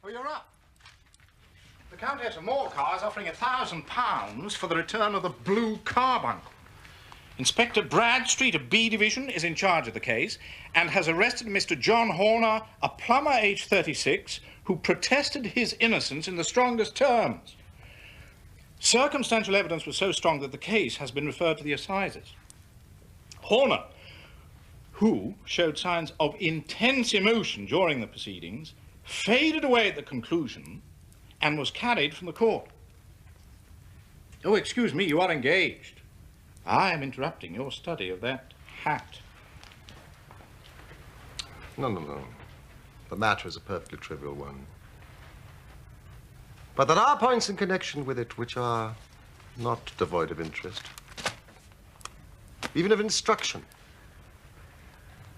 Oh, you're up. The Countess of Morcar is offering £1,000 for the return of the blue carbuncle. Inspector Bradstreet of B Division is in charge of the case and has arrested Mr. John Horner, a plumber aged 36, who protested his innocence in the strongest terms. Circumstantial evidence was so strong that the case has been referred to the assizes. Horner, who showed signs of intense emotion during the proceedings, faded away at the conclusion and was carried from the court. Oh, excuse me, you are engaged. I am interrupting your study of that hat. No. The matter is a perfectly trivial one. But there are points in connection with it which are not devoid of interest, even of instruction.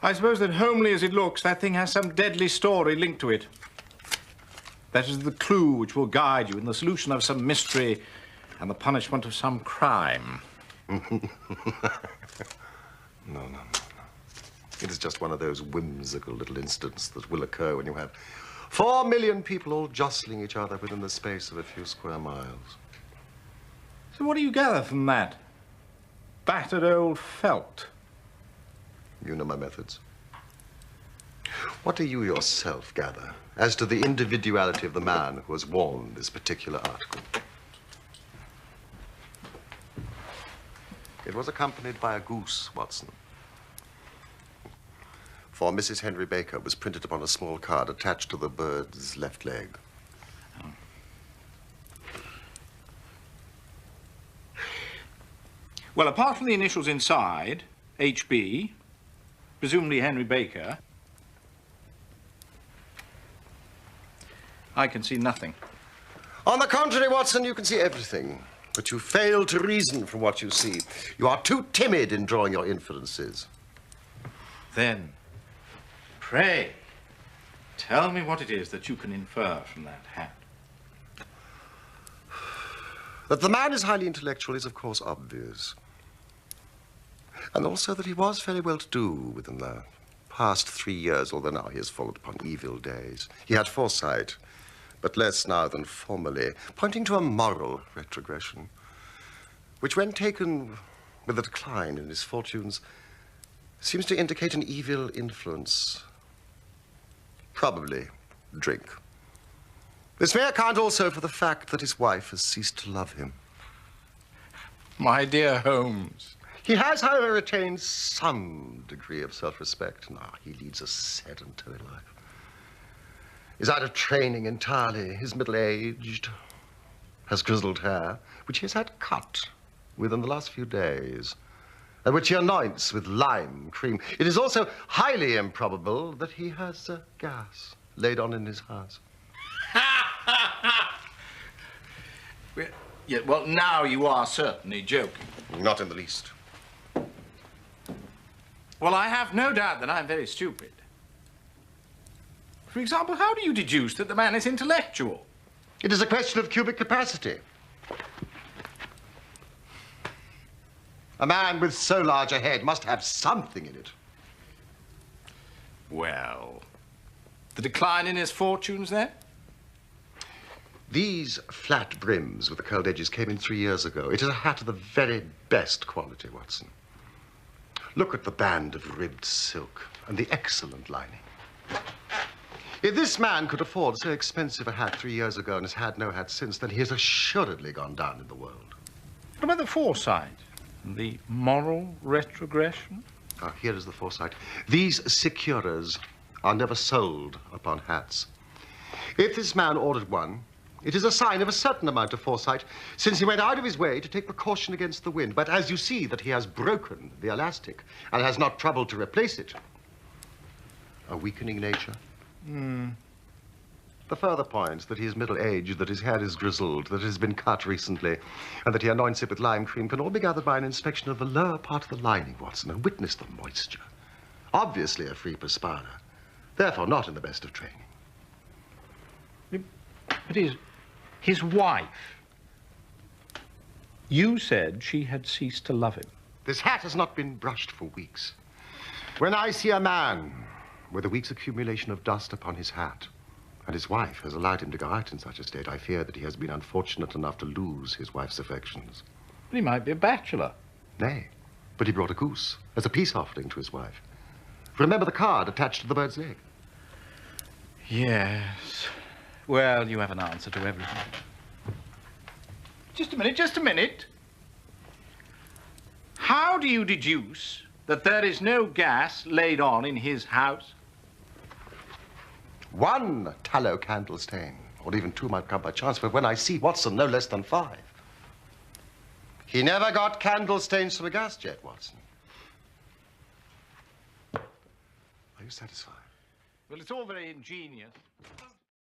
I suppose that, homely as it looks, that thing has some deadly story linked to it. That is the clue which will guide you in the solution of some mystery and the punishment of some crime. No. It is just one of those whimsical little incidents that will occur when you have 4 million people all jostling each other within the space of a few square miles. So what do you gather from that? Battered old felt. You know my methods. What do you yourself gather as to the individuality of the man who has worn this particular article? It was accompanied by a goose, Watson. For Mrs. Henry Baker was printed upon a small card attached to the bird's left leg. Oh. Well, apart from the initials inside, HB, presumably Henry Baker, I can see nothing. On the contrary, Watson, you can see everything. But you fail to reason from what you see. You are too timid in drawing your inferences. Then, pray, tell me what it is that you can infer from that hat. That the man is highly intellectual is, of course, obvious. And also that he was fairly well-to-do within the past 3 years, although now he has fallen upon evil days. He had foresight, but less now than formerly, pointing to a moral retrogression, which, when taken with a decline in his fortunes, seems to indicate an evil influence. Probably drink. This may account also for the fact that his wife has ceased to love him. My dear Holmes. He has, however, retained some degree of self-respect. Now, he leads a sedentary life. Is out of training entirely. He's middle-aged, has grizzled hair, which he has had cut within the last few days, and which he anoints with lime cream. It is also highly improbable that he has gas laid on in his house. Well, now you are certainly joking. Not in the least. Well, I have no doubt that I'm very stupid. For example, how do you deduce that the man is intellectual? It is a question of cubic capacity. A man with so large a head must have something in it. Well, the decline in his fortunes, then? These flat brims with the curled edges came in 3 years ago. It is a hat of the very best quality, Watson. Look at the band of ribbed silk and the excellent lining. If this man could afford so expensive a hat 3 years ago and has had no hat since, then he has assuredly gone down in the world. What about the foresight? The moral retrogression? Ah, here is the foresight. These securas are never sold upon hats. If this man ordered one, it is a sign of a certain amount of foresight, since he went out of his way to take precaution against the wind. But as you see that he has broken the elastic and has not troubled to replace it, a weakening nature. The further points that he is middle-aged, that his hair is grizzled, that it has been cut recently, and that he anoints it with lime cream can all be gathered by an inspection of the lower part of the lining, Watson, and witness the moisture. Obviously a free perspirer, therefore not in the best of training. But his wife, you said she had ceased to love him. This hat has not been brushed for weeks. When I see a man with a week's accumulation of dust upon his hat, And his wife has allowed him to go out in such a state. I fear that he has been unfortunate enough to lose his wife's affections. But he might be a bachelor. Nay, but he brought a goose as a peace offering to his wife. Remember the card attached to the bird's leg? Yes. Well, you have an answer to everything. Just a minute, just a minute. How do you deduce that there is no gas laid on in his house? One tallow candle stain, or even two might come by chance, but when I see Watson, no less than 5. He never got candle stains from a gas jet, Watson. Are you satisfied? Well, it's all very ingenious.